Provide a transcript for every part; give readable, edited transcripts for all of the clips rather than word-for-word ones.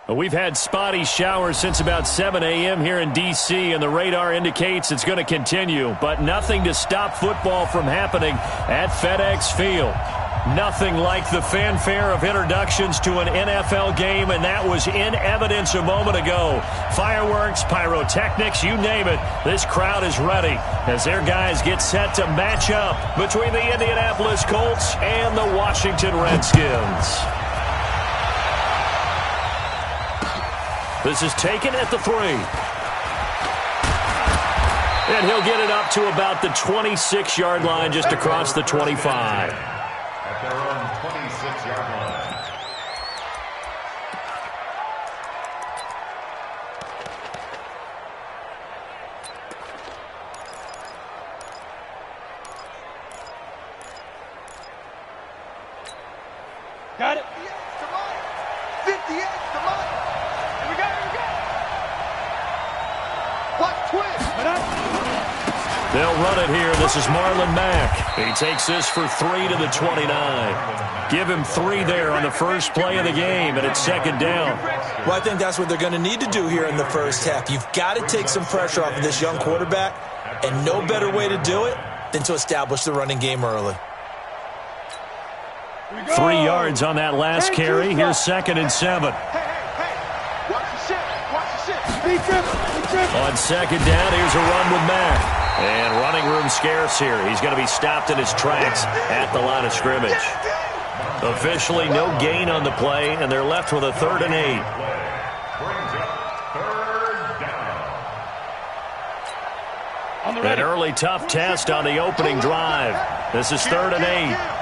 We've had spotty showers since about 7 a.m. here in D.C., and the radar indicates it's going to continue, but nothing to stop football from happening at FedEx Field. Nothing like the fanfare of introductions to an NFL game, and that was in evidence a moment ago. Fireworks, pyrotechnics, you name it. This crowd is ready as their guys get set to match up between the Indianapolis Colts and the Washington Redskins. This is taken at the 3. And he'll get it up to about the 26-yard line, just across the 25. At their own 26-yard line. Got it. 58, come on. Here we go. Watch twist. They'll run it here. This is Marlon Mack. He takes this for 3 to the 29. Give him 3 there on the first play of the game, and it's second down. Well, I think that's what they're going to need to do here in the first half. You've got to take some pressure off of this young quarterback, and no better way to do it than to establish the running game early. 3 yards on that last carry. Here's second and 7. Hey. Watch the shit. On second down, here's a run with Mack. And running room scarce here. He's going to be stopped in his tracks at the line of scrimmage. Officially no gain on the play, and they're left with a 3rd and 8. An early tough test on the opening drive. This is 3rd and 8.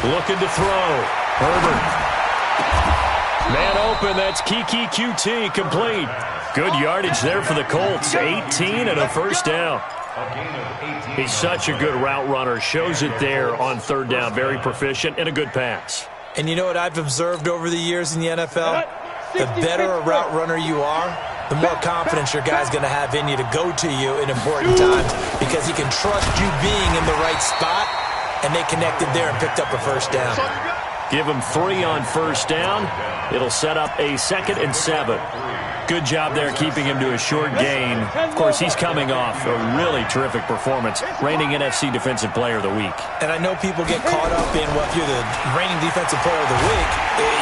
Looking to throw. Herbert. Man open. That's Kiki QT complete. Good yardage there for the Colts. 18 and a first down. He's such a good route runner. Shows it there on 3rd down. Very proficient and a good pass. And you know what I've observed over the years in the NFL? The better a route runner you are, the more confidence your guy's going to have in you to go to you in important times because he can trust you being in the right spot. And they connected there and picked up a first down. Give him 3 on first down. It'll set up a 2nd and 7. Good job there keeping him to a short gain. Of course, he's coming off a really terrific performance, reigning NFC Defensive Player of the Week. And I know people get caught up in, well, if you're the reigning Defensive Player of the Week,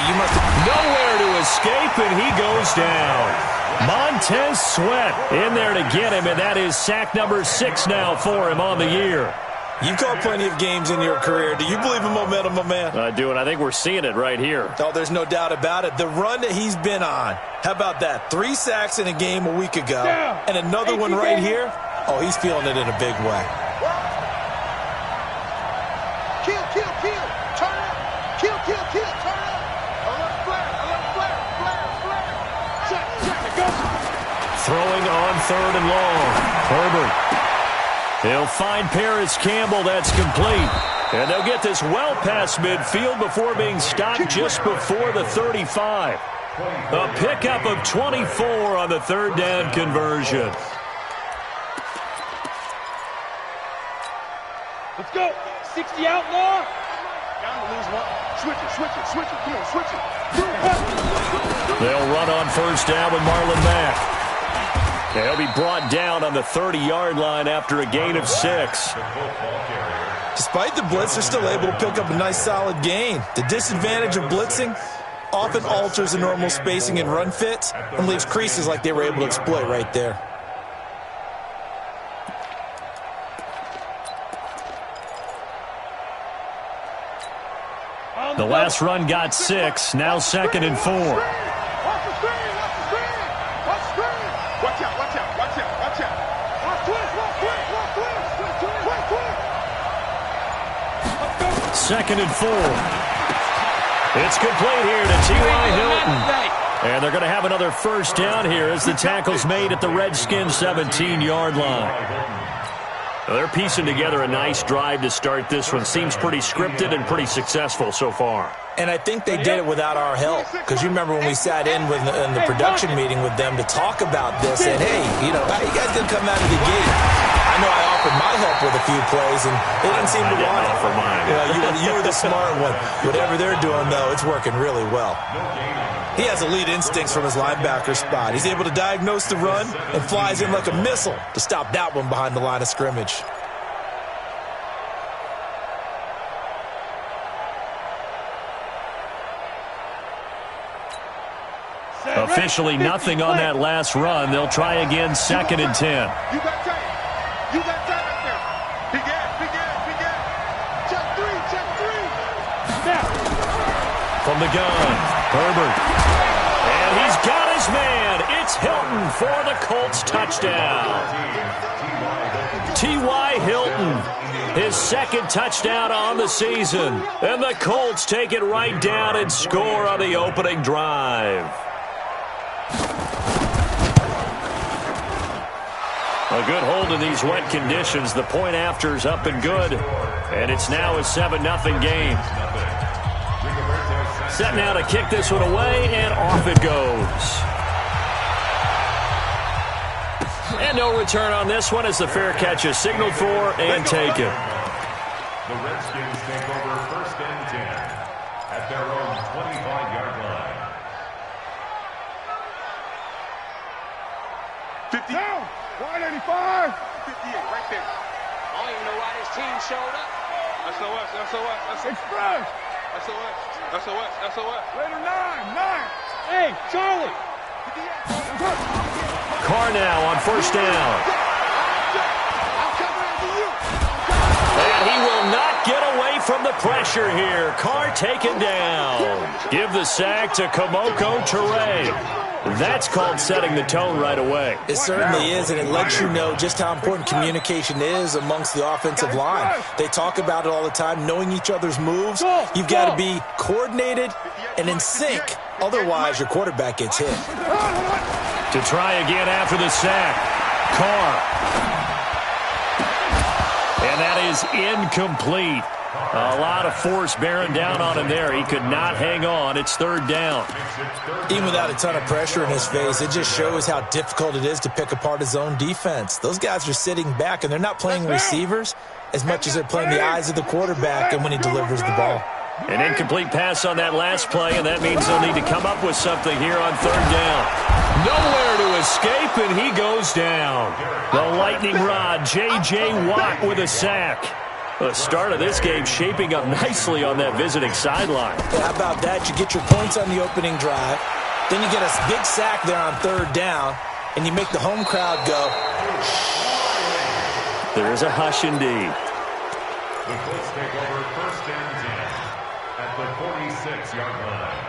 you must have... Nowhere to escape, and he goes down. Montez Sweat in there to get him, and that is sack number 6 now for him on the year. You've caught plenty of games in your career. Do you believe in momentum, my man? I do, and I think we're seeing it right here. Oh, there's no doubt about it. The run that he's been on. How about that? 3 sacks in a game a week ago. And another one right here. Oh, he's feeling it in a big way. Kill. Turn up. Kill. Turn up. I love flare. Check. Go. Throwing on 3rd and long. Herbert. He'll find Paris Campbell. That's complete. And they'll get this well past midfield before being stopped just before the 35. A pickup of 24 on the 3rd down conversion. Let's go. 60 outlaw. Switch it. Come on, switch it. They'll run on first down with Marlon Mack. They'll be brought down on the 30-yard line after a gain of 6. Despite the blitz, they're still able to pick up a nice, solid gain. The disadvantage of blitzing often alters the normal spacing and run fits and leaves creases like they were able to exploit right there. The last run got 6. Now 2nd and 4. Watch out. Second and 4. It's complete here to T.Y. Hilton. And they're going to have another first down here as the tackle's made at the Redskins 17-yard line. They're piecing together a nice drive to start this one. Seems pretty scripted and pretty successful so far. And I think they did it without our help. Because you remember when we sat in the production meeting with them to talk about this, and hey, you know, how you guys going to come out of the gate? I know I offered my help with a few plays, and they didn't seem to want it. For mine. You were the smart one. Whatever they're doing, though, it's working really well. He has elite instincts from his linebacker spot. He's able to diagnose the run and flies in like a missile to stop that one behind the line of scrimmage. Officially nothing on that last run. They'll try again, 2nd and 10. You got time. You got time up there. Big ass. Check three. Now. From the gun, Herbert. And he's got his man. It's Hilton for the Colts touchdown. T.Y. Hilton, his 2nd touchdown on the season. And the Colts take it right down and score on the opening drive. A good hold in these wet conditions. The point after's up and good. And it's now a 7-0 game. Set now to kick this one away, and off it goes. And no return on this one as the fair catch is signaled for and taken. The Redskins take over 1st and 10 at their own 25-yard line. 50. Down. 185. 58 right there. I don't even know why this team showed up. SOS. Express. SOS. Later 9. Hey, Charlie. Carr now on 1st down. And he will not get away from the pressure here. Carr taken down. Give the sack to Komoko Toure. That's called setting the tone right away. It certainly is, and it lets you know just how important communication is amongst the offensive line. They talk about it all the time, knowing each other's moves. You've got to be coordinated and in sync. Otherwise, your quarterback gets hit. To try again after the sack. Carr. And that is incomplete. A lot of force bearing down on him there. He could not hang on. It's 3rd down. Even without a ton of pressure in his face, it just shows how difficult it is to pick apart his own defense. Those guys are sitting back, and they're not playing receivers as much as they're playing the eyes of the quarterback and when he delivers the ball. An incomplete pass on that last play, and that means they'll need to come up with something here on 3rd down. Nowhere to escape, and he goes down. The lightning rod, J.J. Watt with a sack. The start of this game shaping up nicely on that visiting sideline. How about that? You get your points on the opening drive. Then you get a big sack there on 3rd down, and you make the home crowd go. There is a hush indeed. The Colts take over 1st and 10 at the 46-yard line.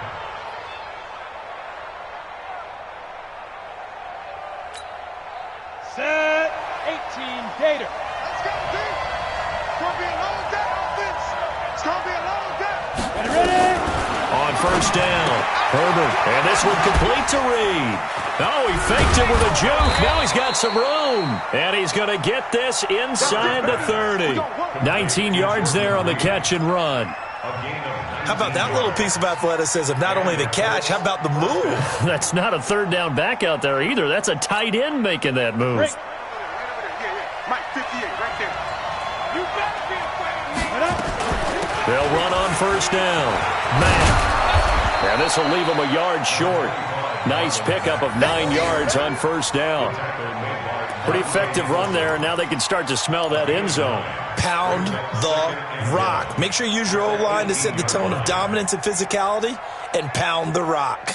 Set. 18, Gator. Let's go, team. It's going to be a long day, offense. It's going to be a long day. Ready? On 1st down, Herbert. And this one complete to Reed. Oh, he faked it with a juke. Now he's got some room. And he's going to get this inside the 30. 19 yards there on the catch and run. How about that little piece of athleticism? Not only the catch, how about the move? That's not a 3rd down back out there either. That's a tight end making that move. Right. Mike, 58, right there. You better be afraid. They'll run on 1st down. Matt. And this will leave them a yard short. Nice pickup of 9 yards on 1st down. Pretty effective run there, and now they can start to smell that end zone. Pound the rock. Make sure you use your O-line to set the tone of dominance and physicality, and pound the rock.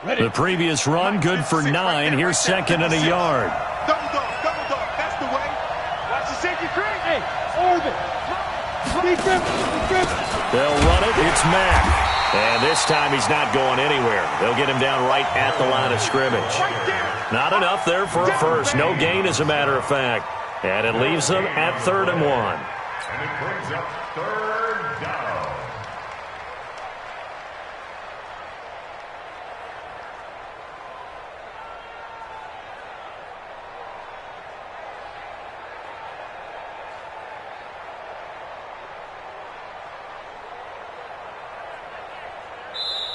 The previous run, good for 9. Here's 2nd and a yard. Double dog. That's the way. Watch the safety cream. Hey, orbit. They'll run it. It's Mack. And this time he's not going anywhere. They'll get him down right at the line of scrimmage. Not enough there for a first. No gain, as a matter of fact. And it leaves them at 3rd and 1. And it brings up 3rd down.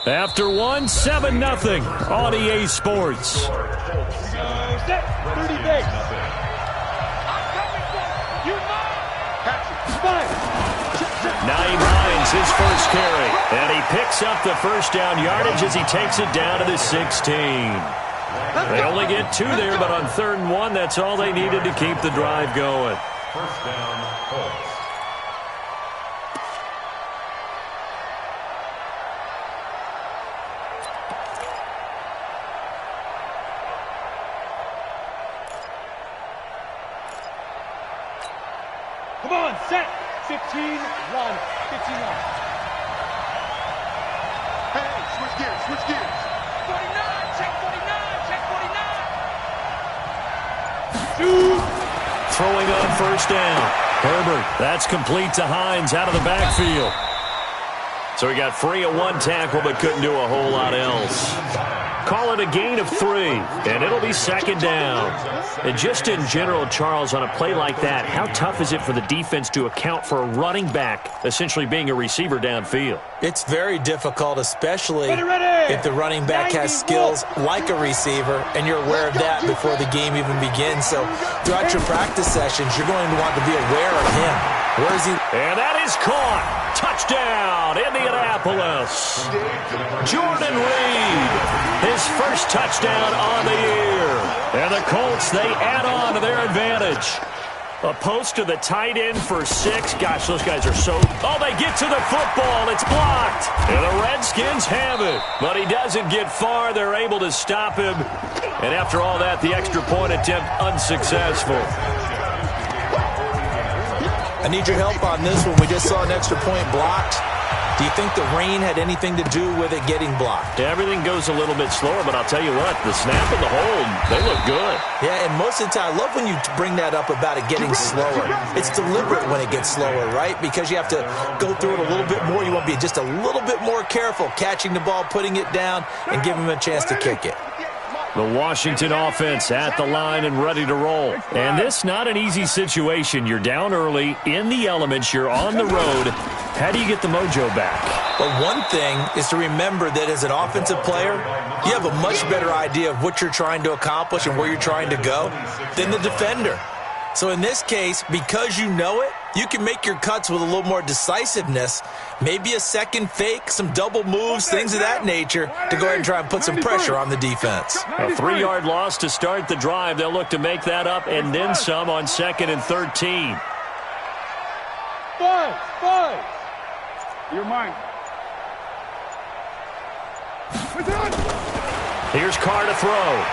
After one, 7-0 on EA Sports. Set. 30 base. Naeem Hines, his first carry. And he picks up the first down yardage as he takes it down to the 16. They only get 2 there, but on 3rd and 1, that's all they needed to keep the drive going. First down, Colts. Come on, set. 15, line. 15 line. Hey, switch gears, switch gears. 49, check 49, check 49. Shoot. Throwing on first down. Herbert, that's complete to Hines out of the backfield. So he got free of 1 tackle but couldn't do a whole lot else. Call it a gain of 3, and it'll be 2nd down. And just in general, Charles, on a play like that, how tough is it for the defense to account for a running back essentially being a receiver downfield? It's very difficult, especially if the running back has skills like a receiver, and you're aware of that before the game even begins. So throughout your practice sessions, you're going to want to be aware of him. Where is he? And that is caught. Touchdown, Indianapolis. Jordan Reed, his first touchdown on the year. And the Colts, they add on to their advantage. A post to the tight end for 6. Gosh, those guys are so... Oh, they get to the football. It's blocked. And the Redskins have it. But he doesn't get far. They're able to stop him. And after all that, the extra point attempt unsuccessful. I need your help on this one. We just saw an extra point blocked. Do you think the rain had anything to do with it getting blocked? Everything goes a little bit slower, but I'll tell you what, the snap and the hold, they look good. Yeah, and most of the time, I love when you bring that up about it getting slower. It's deliberate when it gets slower, right? Because you have to go through it a little bit more. You want to be just a little bit more careful catching the ball, putting it down, and giving him a chance to kick it. The Washington offense at the line and ready to roll. And this not an easy situation. You're down early, in the elements, you're on the road. How do you get the mojo back? Well, one thing is to remember that as an offensive player, you have a much better idea of what you're trying to accomplish and where you're trying to go than the defender. So in this case, because you know it, you can make your cuts with a little more decisiveness, maybe a second fake, some double moves, things of that nature, to go ahead and try and put some pressure on the defense. A 3-yard loss to start the drive. They'll look to make that up and then some on 2nd and 13. 5. You're mine. Here's Carr to throw.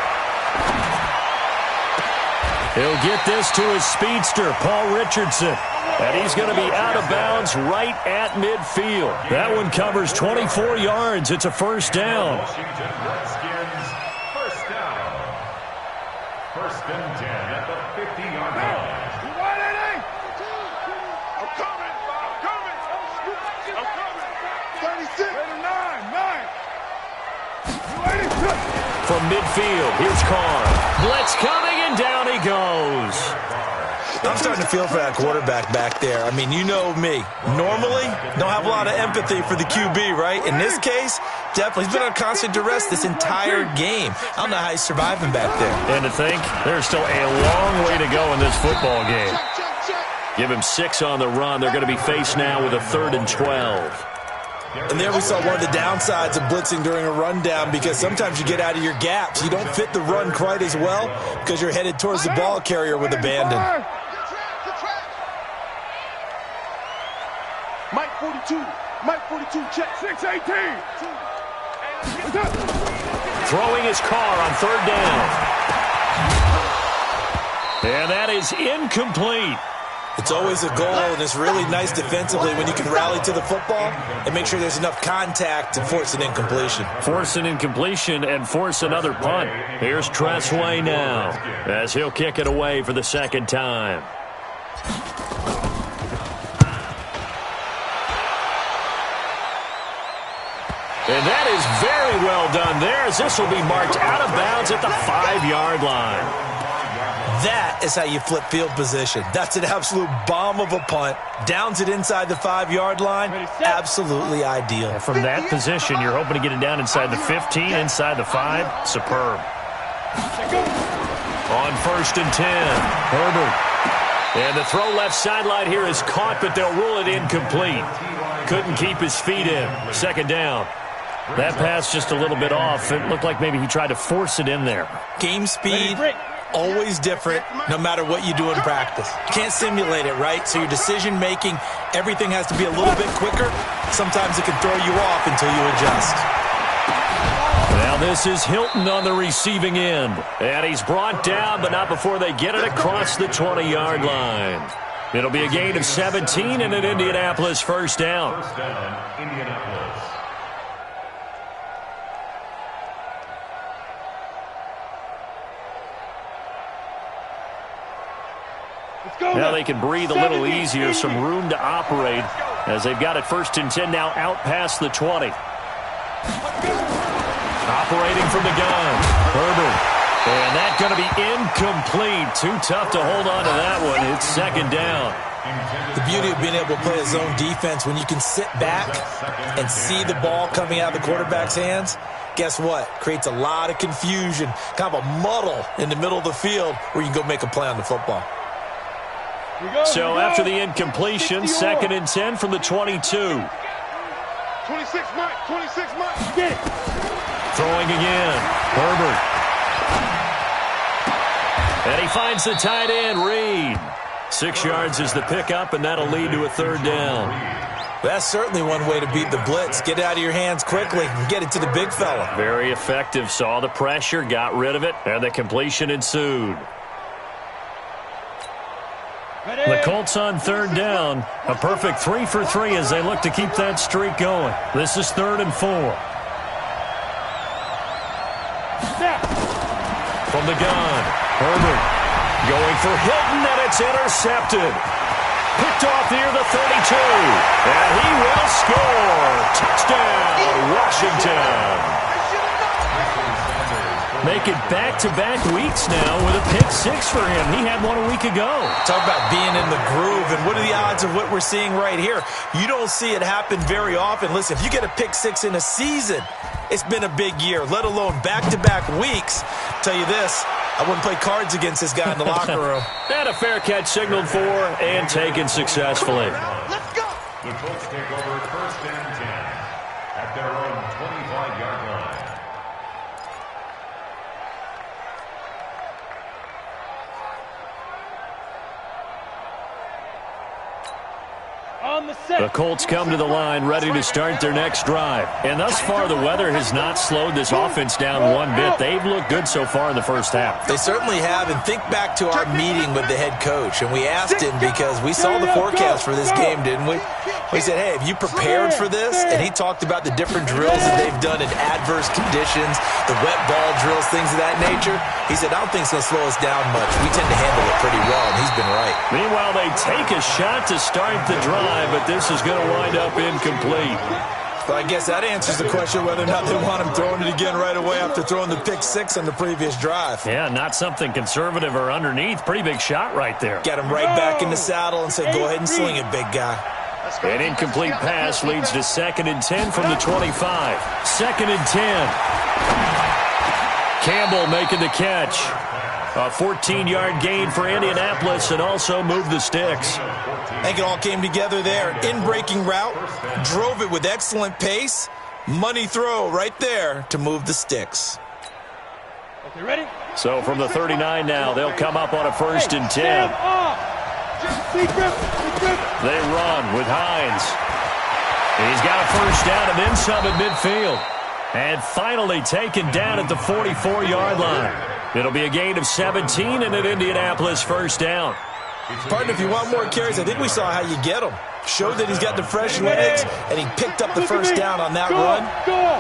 He'll get this to his speedster, Paul Richardson. And he's going to be out of bounds right at midfield. That one covers 24 yards. It's a first down. Washington Redskins, first down. 1st and 10 at the 50-yard line. You want it, I'm coming. 36. 9. From midfield, here's Carr. Blitz coming, and down he goes. I'm starting to feel for that quarterback back there. I mean, you know me. Normally, don't have a lot of empathy for the QB, right? In this case, definitely. He's been on constant duress this entire game. I don't know how he's surviving back there. And to think, there's still a long way to go in this football game. Give him 6 on the run. They're going to be faced now with a 3rd and 12. And there we saw one of the downsides of blitzing during a rundown, because sometimes you get out of your gaps. You don't fit the run quite as well because you're headed towards the ball carrier with abandon. Mike 42, check. 618. Throwing his Carr on 3rd down. And that is incomplete. It's always a goal, and it's really nice defensively when you can rally to the football and make sure there's enough contact to force an incompletion. Force an incompletion and force another punt. Here's Tressway now as he'll kick it away for the 2nd time. And that is very well done there, as this will be marked out of bounds at the 5-yard line. That is how you flip field position. That's an absolute bomb of a punt. Downs it inside the 5-yard line. Absolutely ideal. And from that position, you're hoping to get it down inside the 15, inside the 5. Superb. On 1st and 10, Herbert. And the throw left sideline here is caught, but they'll rule it incomplete. Couldn't keep his feet in. 2nd down. That pass just a little bit off. It looked like maybe he tried to force it in there. Game speed, always different, no matter what you do in practice. You can't simulate it, right? So your decision-making, everything has to be a little bit quicker. Sometimes it can throw you off until you adjust. Now this is Hilton on the receiving end. And he's brought down, but not before they get it across the 20-yard line. It'll be a gain of 17 and an Indianapolis 1st down. First down, Indianapolis. Now they can breathe a little easier, some room to operate as they've got it 1st and 10 now out past the 20. Operating from the gun, Herbert. And that's going to be incomplete. Too tough to hold on to that one. It's 2nd down. The beauty of being able to play a zone defense, when you can sit back and see the ball coming out of the quarterback's hands, guess what? Creates a lot of confusion, kind of a muddle in the middle of the field where you can go make a play on the football. So after the incompletion, 2nd and 10 from the 22. 26 Mike, 26 Mike. Get it. Throwing again, Herbert. And he finds the tight end, Reed. 6 yards is the pickup, and that'll lead to a 3rd down. That's certainly one way to beat the blitz. Get it out of your hands quickly and get it to the big fella. Very effective. Saw the pressure, got rid of it, and the completion ensued. The Colts on 3rd down. A perfect 3 for 3 as they look to keep that streak going. This is 3rd and 4. From the gun, Herbert going for Hilton, and it's intercepted. Picked off near the 32. And he will score. Touchdown, Washington. Make it back-to-back weeks now with a pick 6 for him. He had one a week ago. Talk about being in the groove, and what are the odds of what we're seeing right here? You don't see it happen very often. Listen, if you get a pick 6 in a season, it's been a big year, let alone back-to-back weeks. Tell you this, I wouldn't play cards against this guy in the locker room. And a fair catch signaled for and taken successfully. Let's go. The Colts take over 1st and 10 at their own 25-yard line. The Colts come to the line ready to start their next drive. And thus far, the weather has not slowed this offense down one bit. They've looked good so far in the 1st half. They certainly have, and think back to our meeting with the head coach, and we asked him because we saw the forecast for this game, didn't we? We said, hey, have you prepared for this? And he talked about the different drills that they've done in adverse conditions, the wet ball drills, things of that nature. He said, I don't think it's going to slow us down much. We tend to handle it pretty well, and he's been right. Meanwhile, they take a shot to start the drive, but this is going to wind up incomplete. Well, I guess that answers the question whether or not they want him throwing it again right away after throwing the pick 6 on the previous drive. Yeah, not something conservative or underneath. Pretty big shot right there. Got him right back in the saddle and said, go ahead and sling it, big guy. An incomplete pass leads to 2nd and 10 from the 25. 2nd and 10. Campbell making the catch. A 14-yard gain for Indianapolis and also moved the sticks. I think it all came together there. In-breaking route, drove it with excellent pace. Money throw right there to move the sticks. Okay, ready? So from the 39 now, they'll come up on a 1st and 10. They run with Hines. He's got a 1st down and then some at midfield. And finally taken down at the 44-yard line. It'll be a gain of 17 and an Indianapolis 1st down. Partner, if you want more carries, I think we saw how you get them. Showed that he's got the fresh legs, and he picked up the 1st down on that run.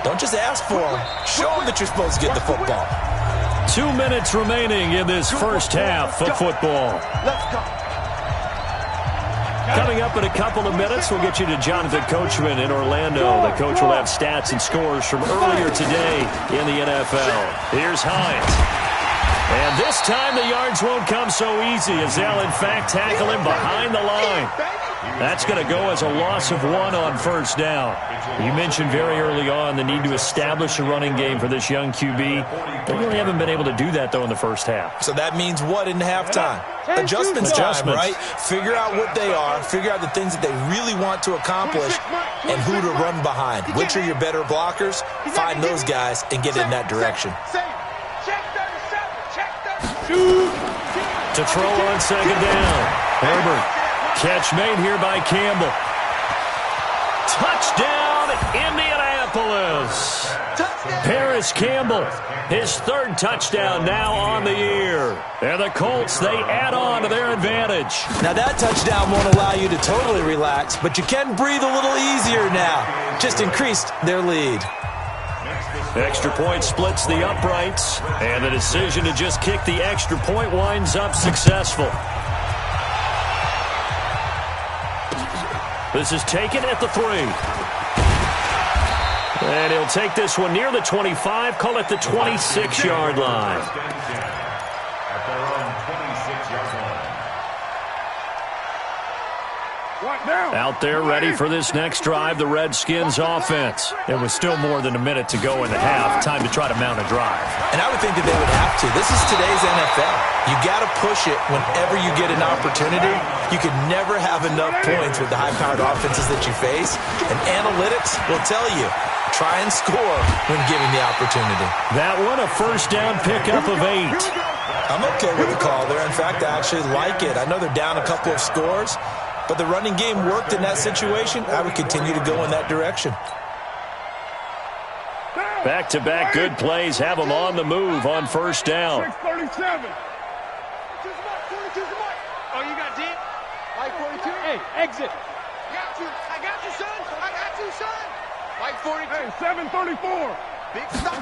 Don't just ask for him. Show him that you're supposed to get the football. 2 minutes remaining in this 1st half of football. Let's go. Coming up in a couple of minutes, we'll get you to Jonathan Coachman in Orlando. The coach will have stats and scores from earlier today in the NFL. Here's Hines. And this time the yards won't come so easy as they'll, in fact, tackle him behind the line. That's going to go as a loss of 1 on first down. You mentioned very early on the need to establish a running game for this young QB. They really haven't been able to do that, though, in the first half. So that means what in halftime? Adjustments time, right? Figure out what they are, figure out the things that they really want to accomplish, and who to run behind. Which are your better blockers? Find those guys and get in that direction. To throw on second down. Herbert. Catch made here by Campbell. Touchdown, Indianapolis. Paris Campbell, his 3rd touchdown now on the year. And the Colts, they add on to their advantage. Now that touchdown won't allow you to totally relax, but you can breathe a little easier now. Just increased their lead. Extra point splits the uprights, and the decision to just kick the extra point winds up successful. This is taken at the 3. And he'll take this one near the 25, call it the 26-yard line. At their own 26-yard line. Out there ready for this next drive, the Redskins offense. It was still more than a minute to go in the half. Time to try to mount a drive. And I would think that they would have to. This is today's NFL. You got to push it whenever you get an opportunity. You could never have enough points with the high-powered offenses that you face. And analytics will tell you, try and score when given the opportunity. That one, a first down pickup of 8. I'm okay with the call there. In fact, I actually like it. I know they're down a couple of scores, but the running game worked in that situation. I would continue to go in that direction. Back-to-back good plays have them on the move on first down. 637. Oh, you got deep? Like 42. Hey, exit. Got you. I got you, son. I got you, son. Like 42. Hey, 734. Big stop.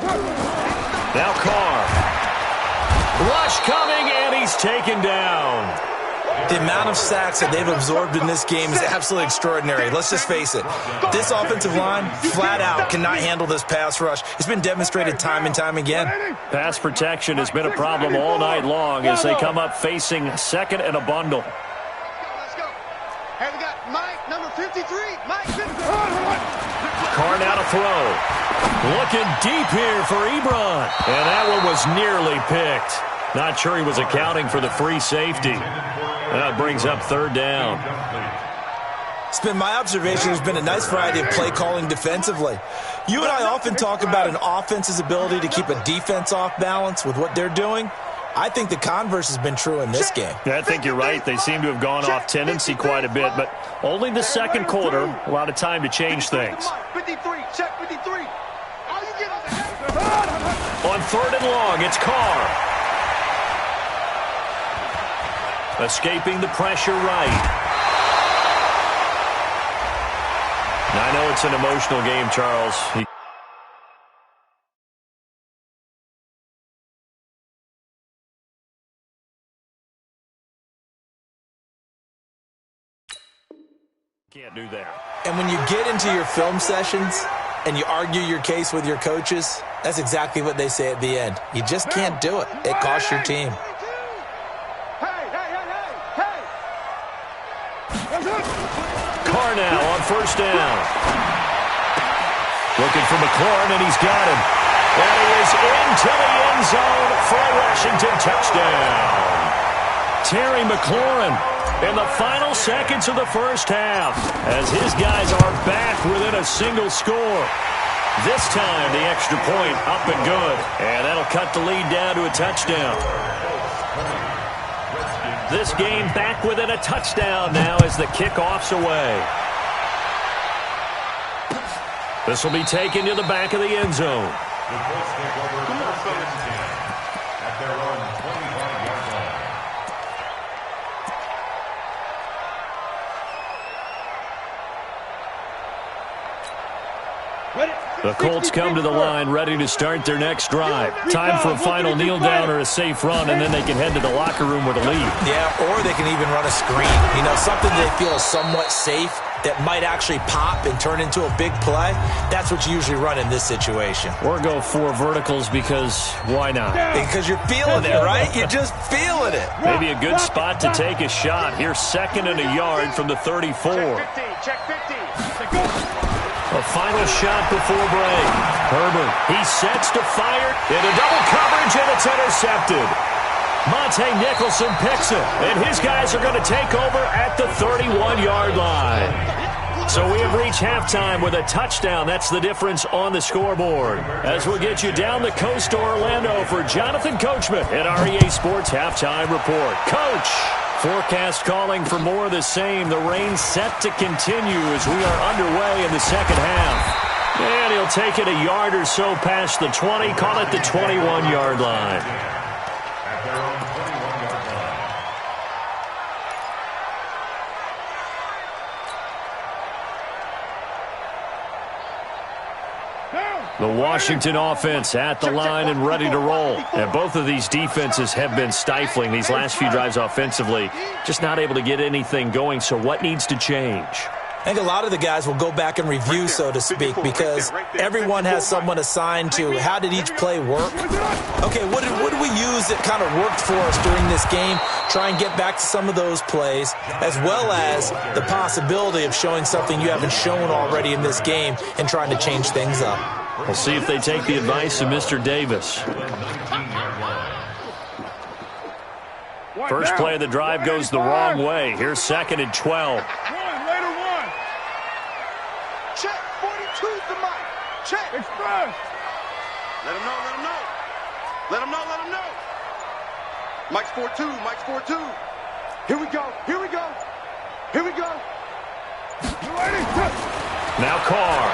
Now Carr. Rush coming, and he's taken down. The amount of sacks that they've absorbed in this game is absolutely extraordinary. Let's just face it. This offensive line, flat out, cannot handle this pass rush. It's been demonstrated time and time again. Pass protection has been a problem all night long as they come up facing second and a bundle. Let's go. Hey, we got Mike, number 53. Mike, 53. Carr now to throw. Looking deep here for Ebron. And that one was nearly picked. Not sure he was accounting for the free safety. That brings up third down. It's been my observation there's been a nice variety of play calling defensively. You and I often talk about an offense's ability to keep a defense off balance with what they're doing. I think the converse has been true in this game. Yeah, I think you're right. They seem to have gone off tendency quite a bit, but only the second quarter, a lot of time to change things. 53, check 53. All you get is On third and long, it's Carr. Escaping the pressure right. I know it's an emotional game, Charles. Can't do that. And when you get into your film sessions and you argue your case with your coaches, that's exactly what they say at the end. You just can't do it. It costs your team. Carr now on first down. Looking for McLaurin, and he's got him. And he is into the end zone for a Washington touchdown. Terry McLaurin in the final seconds of the first half as his guys are back within a single score. This time, the extra point up and good. And that'll cut the lead down to a touchdown. This game back within a touchdown now as the kickoff's away. This will be taken to the back of the end zone. The Colts take over first and 10 at their own 25-yard line. The Colts come to the line ready to start their next drive. Time for a final kneel down or a safe run, and then they can head to the locker room with a lead. Yeah, or they can even run a screen. You know, something they feel is somewhat safe. that might actually pop and turn into a big play, that's what you usually run in this situation. Or go 4 verticals because why not? Because you're feeling it, right? You're just feeling it. Maybe a good spot to take a shot. Here's 2nd and a yard from the 34. Check 50. A final shot before break. Herbert, he sets to fire into double coverage, and it's intercepted. Monte Nicholson picks it, and his guys are going to take over at the 31-yard line. So we have reached halftime with a touchdown. That's the difference on the scoreboard. As we'll get you down the coast to Orlando for Jonathan Coachman at REA Sports Halftime Report. Coach, forecast calling for more of the same. The rain set to continue as we are underway in the second half. And he'll take it a yard or so past the 20, call it the 21-yard line. The Washington offense at the line and ready to roll. And both of these defenses have been stifling these last few drives offensively. Just not able to get anything going, so what needs to change? I think a lot of the guys will go back and review, so to speak, because everyone has someone assigned to how did each play work. Okay, what did we use that kind of worked for us during this game? Try and get back to some of those plays, as well as the possibility of showing something you haven't shown already in this game and trying to change things up. We'll see if they take the advice of Mr. Davis. First play of the drive goes the wrong way. Here's 2nd and 12. Check. 42's the mic. Check. Express. Let him know. Let him know. Mike's 4-2. Mike's 4-2. Here we go. Now Carr.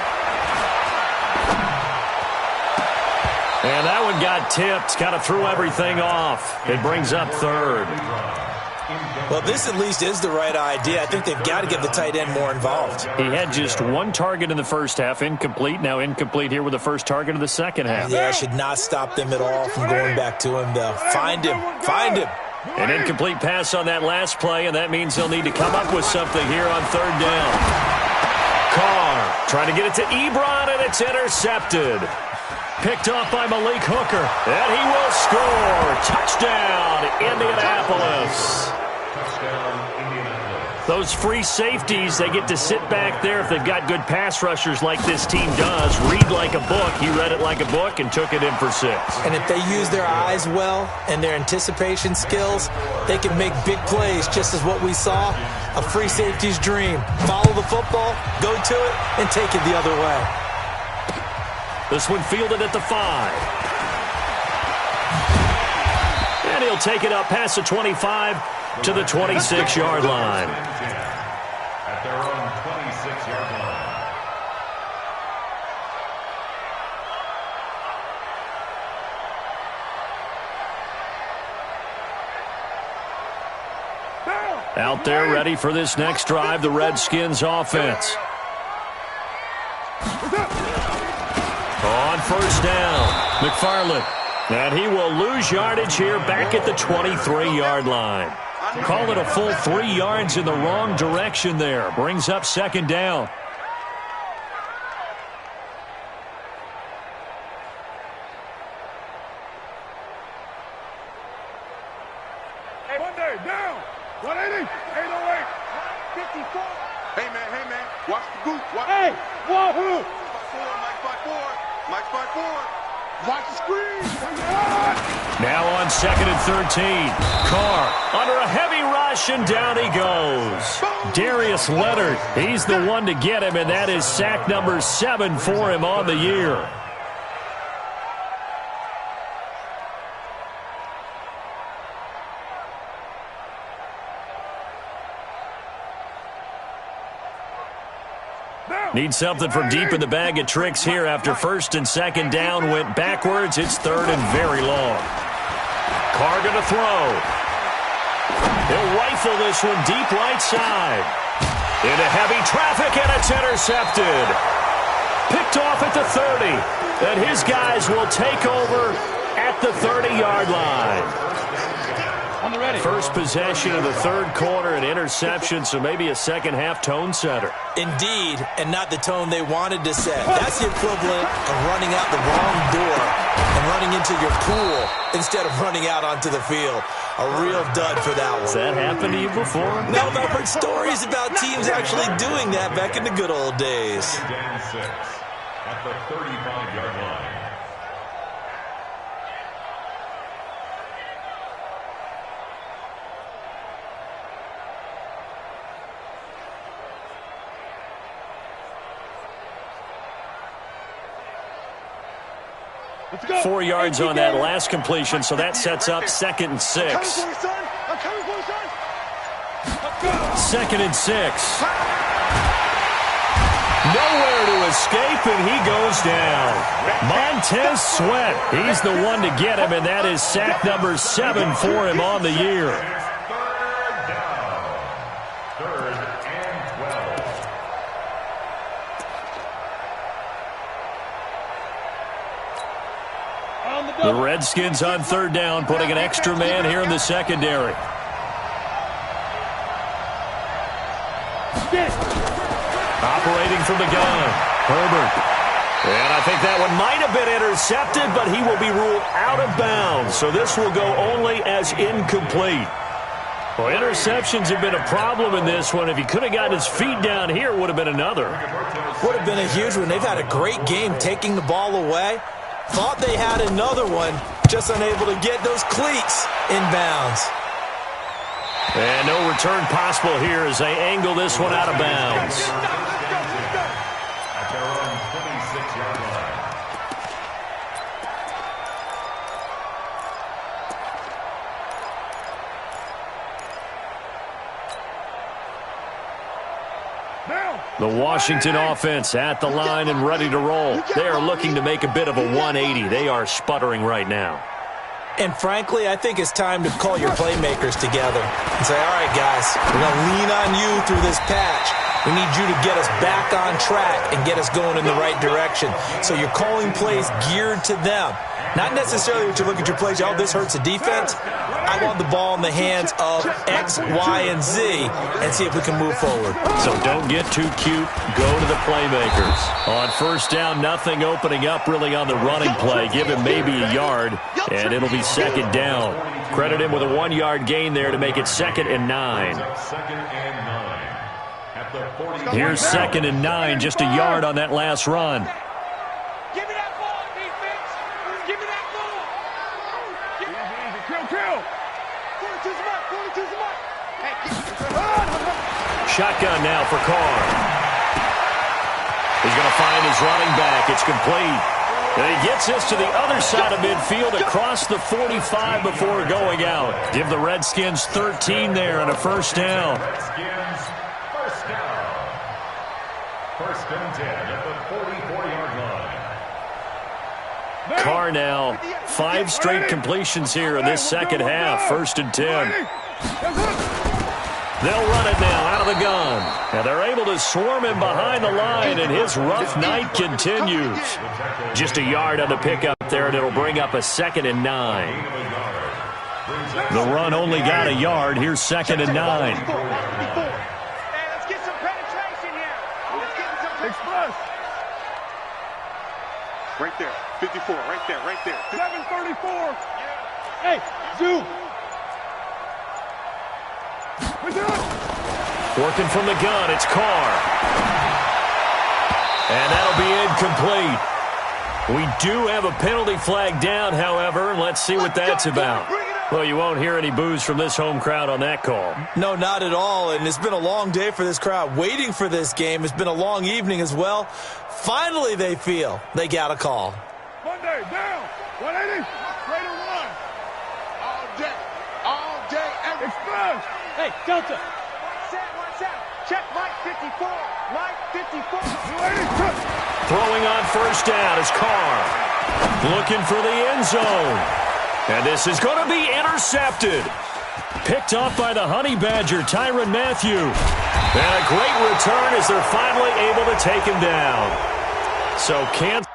And that one got tipped, kind of threw everything off. It brings up 3rd. Well, this at least is the right idea. I think they've got to get the tight end more involved. He had just 1 target in the first half, incomplete. Now incomplete here with the first target of the second half. Yeah, I should not stop them at all from going back to him, though. Find him. An incomplete pass on that last play, and that means they'll need to come up with something here on 3rd down. Carr trying to get it to Ebron, and it's intercepted. Picked off by Malik Hooker, and he will score. Touchdown, Indianapolis. Those free safeties, they get to sit back there if they've got good pass rushers like this team does. Read like a book. He read it like a book and took it in for 6. And if they use their eyes well and their anticipation skills, they can make big plays, just as what we saw. A free safety's dream. Follow the football, go to it, and take it the other way. This one fielded at the 5. And he'll take it up past the 25 to the 26-yard line. At their own 26-yard line. Out there ready for this next drive, the Redskins offense. On first down, McFarland. And he will lose yardage here back at the 23-yard line. Call it a full 3 yards in the wrong direction there. Brings up 2nd down. Hey, Monday, down. 180, 808, 54. Hey, man. Watch the goop. Hey, wahoo. Mike's 5-4. Watch the screen. Now on 2nd and 13. Carr under a heavy rush, and down he goes. Darius Leonard, he's the one to get him, and that is sack number 7 for him on the year. Need something from deep in the bag of tricks here after 1st and 2nd down went backwards. It's 3rd and very long. Carr going to throw. He'll rifle this one deep right side. Into heavy traffic, and it's intercepted. Picked off at the 30. And his guys will take over at the 30-yard line. when they're ready. First possession of the third quarter, an interception, so maybe a second-half tone setter. Indeed, and not the tone they wanted to set. That's the equivalent of running out the wrong door and running into your pool instead of running out onto the field. A real dud for that one. Has that happened to you before? No, but I've heard stories about teams actually doing that back in the good old days. Down 6 at the 35-yard line. Let's go. 4 yards on that last completion, so that sets up 2nd and 6. I'm coming for you, son. Let's go. 2nd and 6. Nowhere to escape, and he goes down. Montez Sweat, he's the one to get him, and that is sack number 7 for him on the year. Third down. 3rd and 12. On the The double. Redskins on 3rd down, putting an extra man here in the secondary. Operating from the gun, Herbert. And I think that one might have been intercepted, but he will be ruled out of bounds. So this will go only as incomplete. Well, interceptions have been a problem in this one. If he could have gotten his feet down here, it would have been another. Would have been a huge one. They've had a great game taking the ball away. Thought they had another one, just unable to get those cleats in bounds. And no return possible here as they angle this one out of bounds. At their own 26-yard line. The Washington offense at the line and ready to roll. They are looking to make a bit of a 180. They are sputtering right now. And frankly, I think it's time to call your playmakers together and say, all right, guys, we're going to lean on you through this patch. We need you to get us back on track and get us going in the right direction. So you're calling plays geared to them. Not necessarily that you look at your plays, oh, this hurts the defense. I want the ball in the hands of X, Y, and Z and see if we can move forward. So don't get too cute. Go to the playmakers. On 1st down, nothing opening up really on the running play. Give him maybe a yard, and it'll be 2nd down. Credit him with a 1-yard gain there to make it 2nd and 9. 2nd and 9. At the 40. Here's 2nd and 9, just a yard on that last run. Give me that ball, defense. Give me that ball. Easy. Kill. 42's the mark. 42's the mark. Hey, Shotgun now for Carr. He's going to find his running back. It's complete. And he gets this to the other side of midfield across the 45 before going out. Give the Redskins 13 there and a 1st down. Redskins, 1st down. 1st and 10 at the 44-yard line. Carr now, 5 straight completions here in this second half. 1st and 10. They'll run it now out of the gun. And they're able to swarm him behind the line, and his rough night continues. Just a yard on the pickup there, and it'll bring up a 2nd and 9. The run only got a yard. Here's 2nd and 9. Hey, let's get some penetration here. Let's get some express. Right there. 54. Right there. 734. Hey, zoom. Working from the gun, it's Carr. And that'll be incomplete. We do have a penalty flag down, however, and let's see what that's about. Well, you won't hear any boos from this home crowd on that call. No, not at all, and it's been a long day for this crowd waiting for this game. It's been a long evening as well. Finally, they feel they got a call. Monday, down. 180. Greater one. All day, every Express. Hey, Delta. Watch out. Check right 54. Right 54. 280. Throwing on 1st down is Carr. Looking for the end zone. And this is going to be intercepted. Picked off by the Honey Badger, Tyrann Mathieu. And a great return as they're finally able to take him down. So Kansas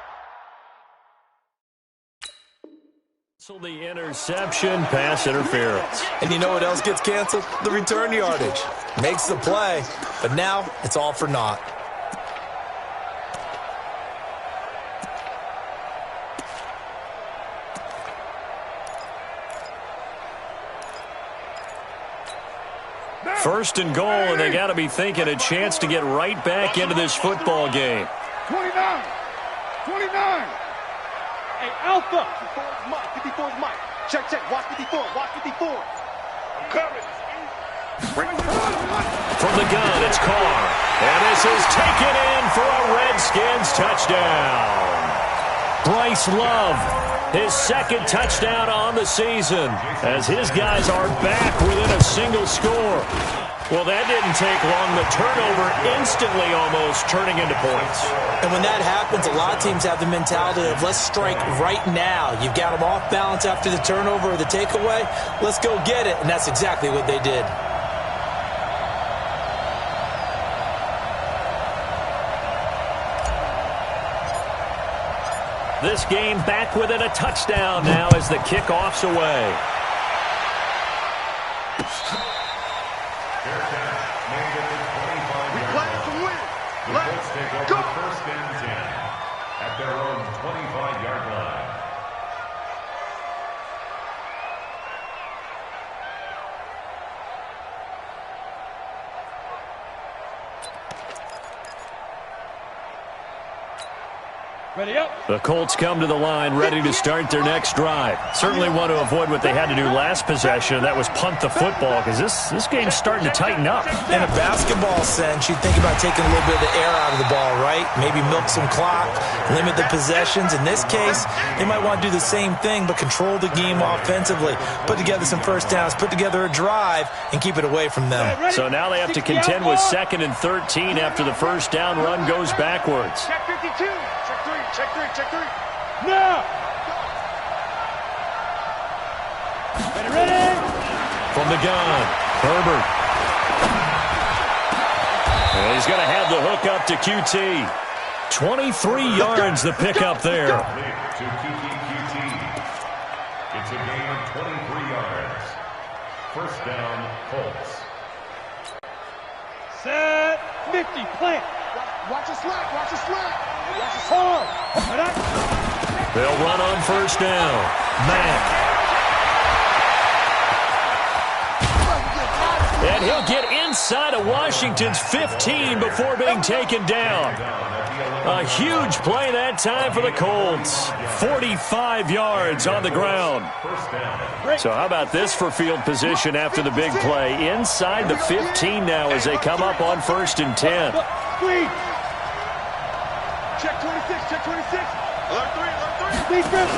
The interception, pass interference. And you know what else gets canceled? The return yardage. Makes the play, but now it's all for naught. First and goal, and they got to be thinking a chance to get right back into this football game. 29. 29. Hey, Alpha. 54's Mike. Check. Watch 54. Watch 54. I'm coming. From the gun, it's Carr. And this is taken in for a Redskins touchdown. Bryce Love, his second touchdown on the season, as his guys are back within a single score. Well, that didn't take long. The turnover instantly almost turning into points. And when that happens, a lot of teams have the mentality of let's strike right now. You've got them off balance after the turnover or the takeaway. Let's go get it. And that's exactly what they did. This game back within a touchdown now as the kickoff's away. We play to win. Let's go. First and 10 at their own 25-yard line. Ready up. The Colts come to the line ready to start their next drive. Certainly want to avoid what they had to do last possession. That was punt the football, because this game's starting to tighten up. In a basketball sense, you think about taking a little bit of the air out of the ball, right? Maybe milk some clock, limit the possessions. In this case, they might want to do the same thing, but control the game offensively. Put together some first downs, put together a drive, and keep it away from them. So now they have to contend with 2nd and 13 after the first down run goes backwards. Check 52. Check three. Now. Ready. From the gun, Herbert. And he's going to have the hook up to QT. 23 yards the pickup there. To QT. It's a gain of 23 yards. First down, Colts. Set. 50. Plant. Watch the slack. Watch the slack. Hold. They'll run on first down. Mack. And he'll get inside of Washington's 15 before being taken down. A huge play that time for the Colts. 45 yards on the ground. So how about this for field position after the big play? Inside the 15 now as they come up on 1st and 10. Check 26. Alert three. Lead grip.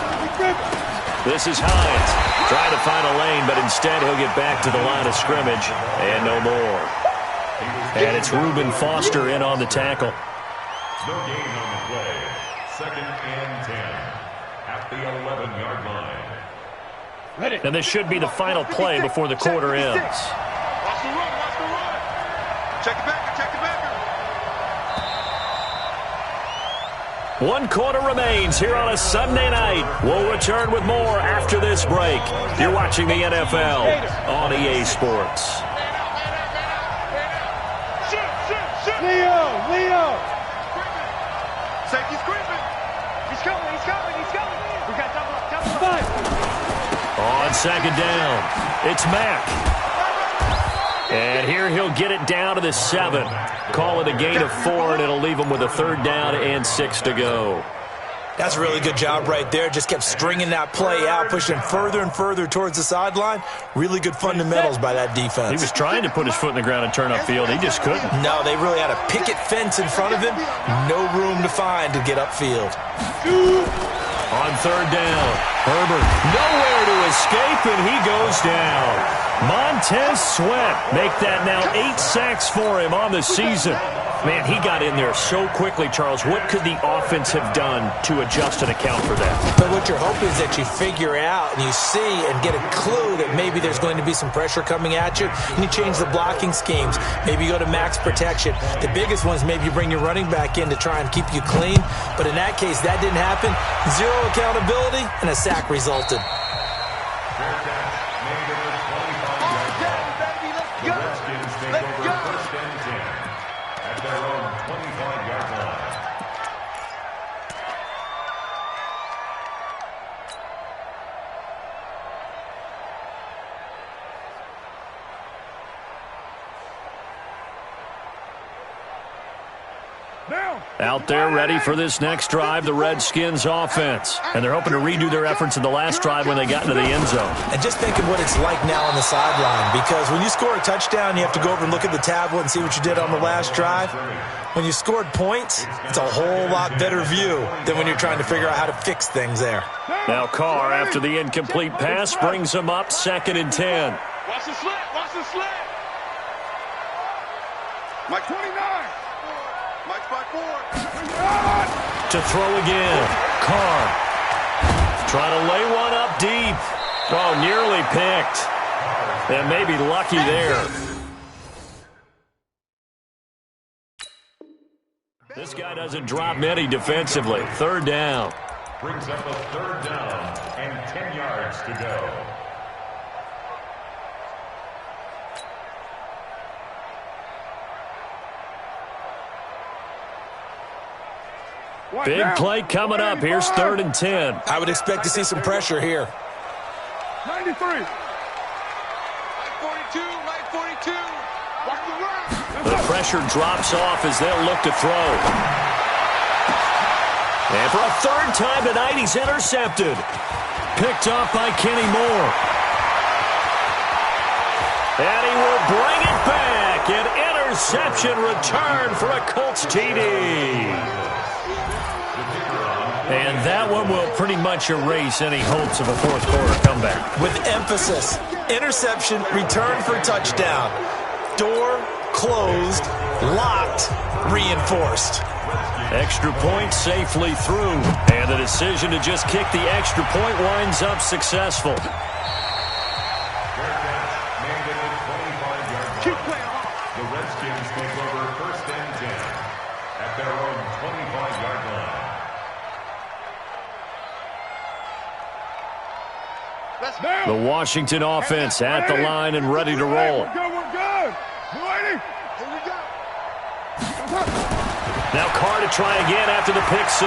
This is Hines trying to find a lane, but instead he'll get back to the line of scrimmage and no more. And it's Reuben Foster in on the tackle. No gain on the play. 2nd and 10 at the 11-yard line. Ready. And this should be the final play before the quarter ends. Watch the run. Check it back. 1 quarter remains here on a Sunday night. We'll return with more after this break. You're watching the NFL on EA Sports. Leo. Safety's creeping. He's coming. We got double up. 5. On 2nd down, it's Mack. And here he'll get it down to the 7. Call it a gain of 4, and it'll leave him with a 3rd down and 6 to go. That's a really good job right there. Just kept stringing that play out, pushing further and further towards the sideline. Really good fundamentals by that defense. He was trying to put his foot in the ground and turn upfield. He just couldn't. No, they really had a picket fence in front of him. No room to find to get upfield. On 3rd down, Herbert nowhere to escape, and he goes down. Montez Sweat make that now 8 sacks for him on the season. Man, he got in there so quickly, Charles. What could the offense have done to adjust and account for that? But what you're hoping is that you figure out and you see and get a clue that maybe there's going to be some pressure coming at you, and you change the blocking schemes. Maybe you go to max protection. The biggest one is maybe you bring your running back in to try and keep you clean. But in that case, that didn't happen. 0 accountability, and a sack resulted. and 10 at their own 25-yard line. Out there ready for this next drive, the Redskins offense. And they're hoping to redo their efforts in the last drive when they got into the end zone. And just think of what it's like now on the sideline, because when you score a touchdown, you have to go over and look at the tablet and see what you did on the last drive. When you scored points, it's a whole lot better view than when you're trying to figure out how to fix things there. Now Carr, after the incomplete pass, brings him up 2nd and 10. Watch the slant. Watch the slant. Mike 29. Mike's by 4. To throw again. Carr. Trying to lay one up deep. Oh, nearly picked. And maybe lucky there. This guy doesn't drop many defensively. 3rd down. Brings up a 3rd down and 10 yards to go. Big play coming up. Here's 3rd and 10. I would expect to see some pressure here. 93. Right 42. Right 42. Watch the run. The pressure drops off as they'll look to throw. And for a 3rd time tonight, he's intercepted. Picked off by Kenny Moore. And he will bring it back. An interception return for a Colts TD. And that one will pretty much erase any hopes of a 4th quarter comeback. With emphasis, interception, return for touchdown. Door closed, locked, reinforced. Extra point safely through. And the decision to just kick the extra point winds up successful. Keep playing hard. The Redskins take over 1st and 10 at their own 25-yard line. The Washington offense at the line and ready to roll. We're good. You ready? Here we go. Now Carr to try again after the pick 6.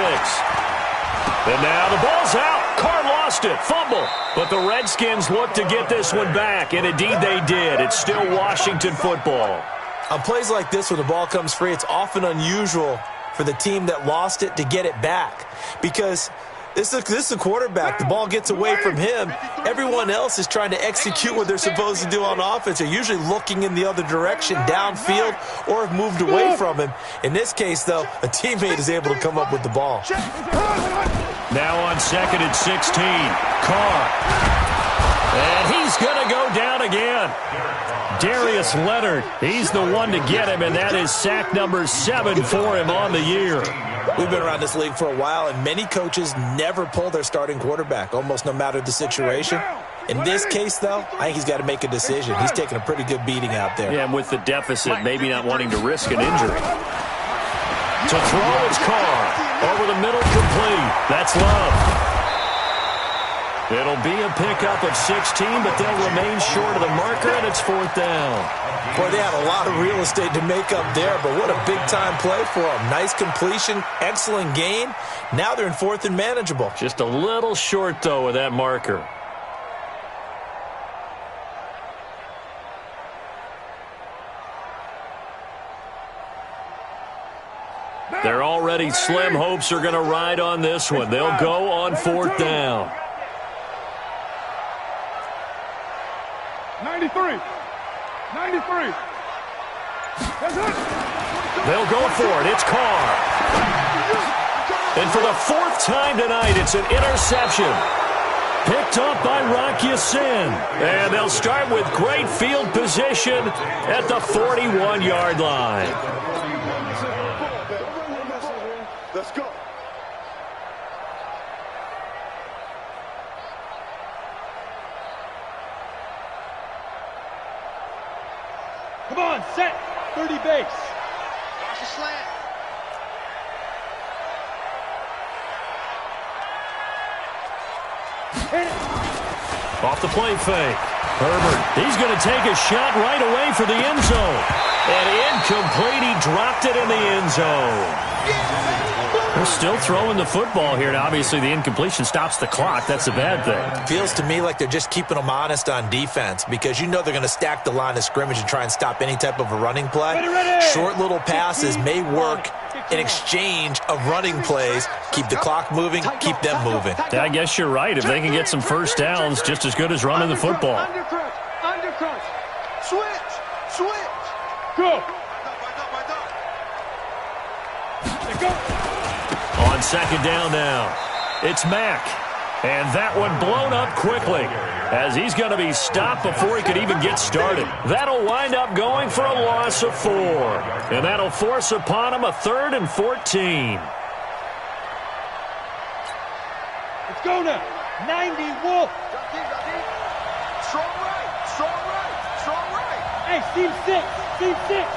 And now the ball's out. Carr lost it. Fumble. But the Redskins look to get this one back, and indeed they did. It's still Washington football. On plays like this where the ball comes free, it's often unusual for the team that lost it to get it back, because this is a quarterback. The ball gets away from him. Everyone else is trying to execute what they're supposed to do on offense. They're usually looking in the other direction, downfield, or have moved away from him. In this case, though, a teammate is able to come up with the ball. Now on 2nd and 16, Carr. And he's going to go down again. Darius Leonard, he's the one to get him, and that is sack number 7 for him on the year. We've been around this league for a while, and many coaches never pull their starting quarterback, almost no matter the situation. In this case, though, I think he's got to make a decision. He's taking a pretty good beating out there. Yeah, and with the deficit, maybe not wanting to risk an injury. To throw, it's Carr. Over the middle, complete. That's Love. It'll be a pickup of 16, but they'll remain short of the marker, and it's 4th down. Boy, they had a lot of real estate to make up there, but what a big-time play for them. Nice completion, excellent game. Now they're in 4th and manageable. Just a little short, though, with that marker. They're already slim hopes are going to ride on this one. They'll go on 4th down. 93. 93. They'll go for it. It's Carr. And for the 4th time tonight, it's an interception. Picked up by Rocky Sin. And they'll start with great field position at the 41-yard line. Let's go. Come on, set. 30 base. Watch the slant. Off the play fake. Herbert, he's going to take a shot right away for the end zone. And incomplete. He dropped it in the end zone. They're still throwing the football here. Now, obviously, the incompletion stops the clock. That's a bad thing. Feels to me like they're just keeping them honest on defense because you know they're going to stack the line of scrimmage and try and stop any type of a running play. Short little passes may work in exchange of running plays. Keep the clock moving, keep them moving. Yeah, I guess you're right. If they can get some first downs, just as good as running the football. Undercrunch. Switch. Go. On second down now, it's Mack. And that one blown up quickly as he's going to be stopped before he could even get started. That'll wind up going for a loss of 4. And that'll force upon him a 3rd and 14. Let's go now. 90 Wolf. Strong right. Hey, seam 6. 26.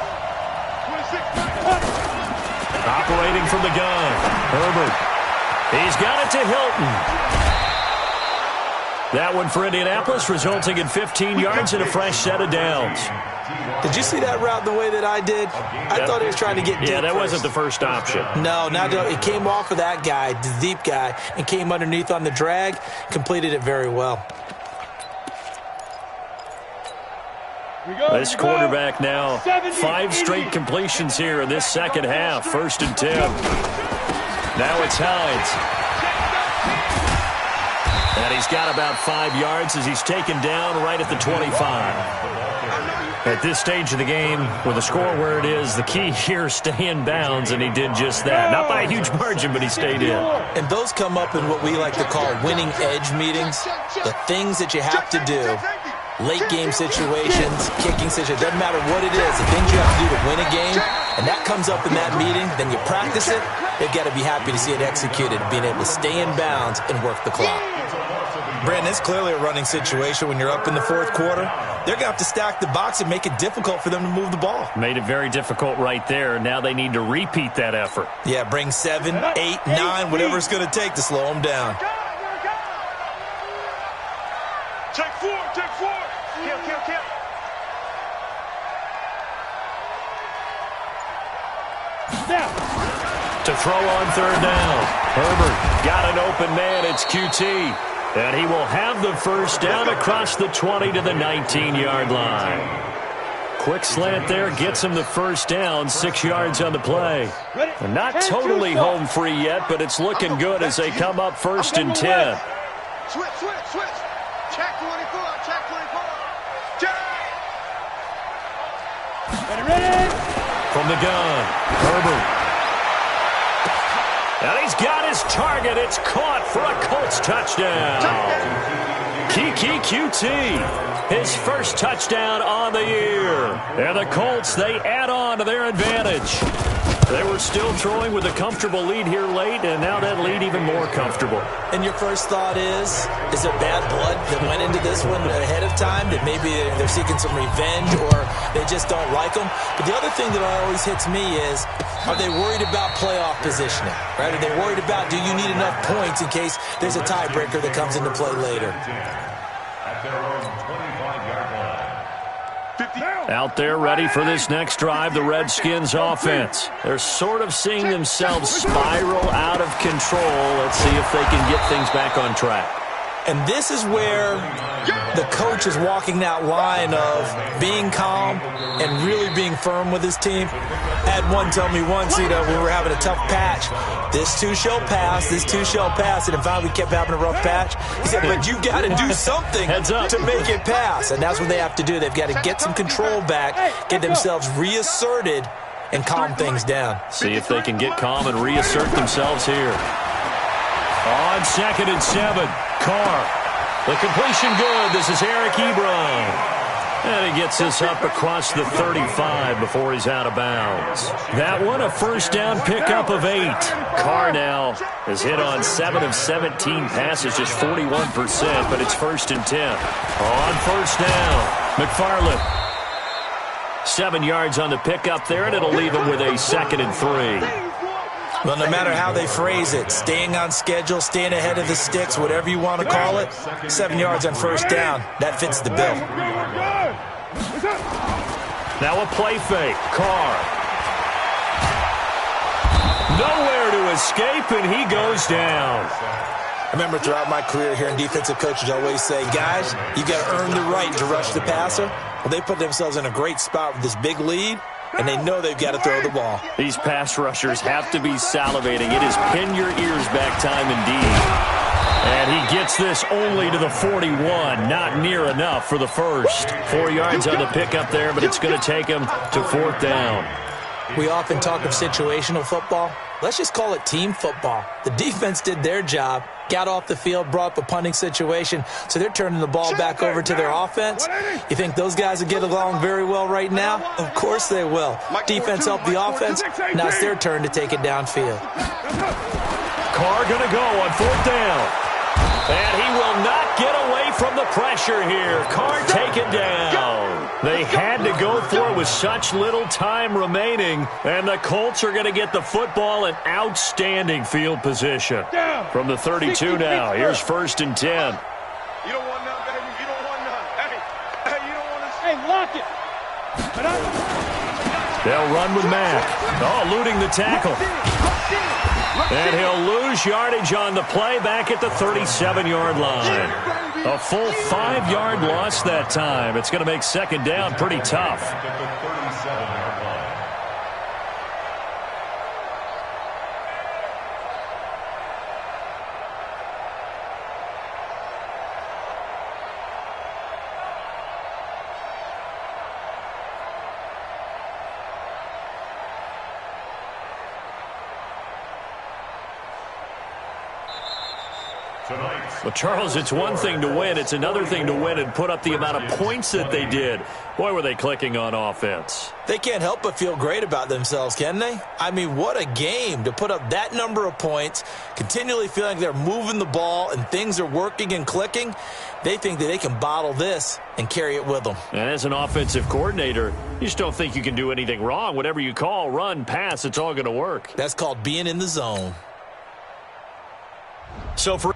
Operating from the gun, Herbert. He's got it to Hilton. That one for Indianapolis, resulting in 15 yards and a fresh set of downs. Did you see that route the way that I did? I thought he was trying to get deep. Yeah, that first. wasn't the first option. No, it came off of that guy, the deep guy, and came underneath on the drag, completed it very well. This quarterback now, 5 straight completions here in this second half. 1st and 10. Now it's Hines. And he's got about 5 yards as he's taken down right at the 25. At this stage of the game, with the score where it is, the key here, stay in bounds, and he did just that. Not by a huge margin, but he stayed in. And those come up in what we like to call winning edge meetings. The things that you have to do. Late game situations, kicking situations, doesn't matter what it is. The things you have to do to win a game, and that comes up in that meeting, then you practice it, they've got to be happy to see it executed, being able to stay in bounds and work the clock. Brandon, it's clearly a running situation when you're up in the 4th quarter. They're going to have to stack the box and make it difficult for them to move the ball. Made it very difficult right there. Now they need to repeat that effort. Yeah, bring 7, 8, 9, whatever it's going to take to slow them down. Take 4. Kill. To throw on 3rd down. Herbert got an open man. It's QT. And he will have the first down across the 20 to the 19-yard line. Quick slant there gets him the first down. 6 yards on the play. They're not totally home free yet, but it's looking good as they come up 1st and 10. Switch. Check 24. Ready. From the gun, Herbert. And he's got his target. It's caught for a Colts touchdown. Kiki QT, his first touchdown on the year. And the Colts, they add on to their advantage. They were still throwing with a comfortable lead here late, and now that lead even more comfortable. And your first thought is it bad blood that went into this one ahead of time, that maybe they're seeking some revenge or they just don't like them? But the other thing that always hits me is, are they worried about playoff positioning? Right? Are they worried about, do you need enough points in case there's a tiebreaker that comes into play later? At their own 25-yard line. Out there ready for this next drive, the Redskins offense. They're sort of seeing themselves spiral out of control. Let's see if they can get things back on track. And this is where the coach is walking that line of being calm and really being firm with his team. I had one tell me once, we were having a tough patch. This too shall pass, this too shall pass. And finally we kept having a rough patch. He said, but you got to do something to make it pass. And that's what they have to do. They've got to get some control back, get themselves reasserted, and calm things down. See if they can get calm and reassert themselves here. On 2nd and 7, Carr. The completion good. This is Eric Ebron. And he gets this up across the 35 before he's out of bounds. That one, a first down pickup of 8. Carr now has hit on 7 of 17 passes, just 41%, but it's 1st and 10. On first down, McFarland. 7 yards on the pickup there, and it'll leave him with a 2nd and 3. Well, no matter how they phrase it, staying on schedule, staying ahead of the sticks, whatever you want to call it, 7 yards on first down, that fits the bill. Now a play fake. Carr. Nowhere to escape, and he goes down. I remember throughout my career hearing defensive coaches always say, guys, you got to earn the right to rush the passer. Well, they put themselves in a great spot with this big lead, and they know they've got to throw the ball. These pass rushers have to be salivating. It is pin your ears back time indeed. And he gets this only to the 41. Not near enough for the first. 4 yards on the pickup there, but it's going to take him to 4th down. We often talk of situational football. Let's just call it team football. The defense did their job, got off the field, brought up a punting situation, so they're turning the ball back over to their offense. You think those guys will get along very well right now? Of course they will. Defense helped the offense. Now it's their turn to take it downfield. Carr going to go on 4th down. And he will not get away from the pressure here. Carr taken down. They had to go for it with such little time remaining. And the Colts are going to get the football in outstanding field position. From the 32 now. Here's 1st and 10. You don't want none, baby. You don't want none. Hey, you don't want to... Hey, lock it. They'll run with Mack. Oh, eluding the tackle. And he'll lose yardage on the play back at the 37-yard line. A full 5-yard loss that time. It's going to make 2nd down pretty tough. Well, Charles, it's one thing to win. It's another thing to win and put up the amount of points that they did. Boy, were they clicking on offense. They can't help but feel great about themselves, can they? I mean, what a game to put up that number of points, continually feeling like they're moving the ball and things are working and clicking. They think that they can bottle this and carry it with them. And as an offensive coordinator, you just don't think you can do anything wrong. Whatever you call, run, pass, it's all going to work. That's called being in the zone. So for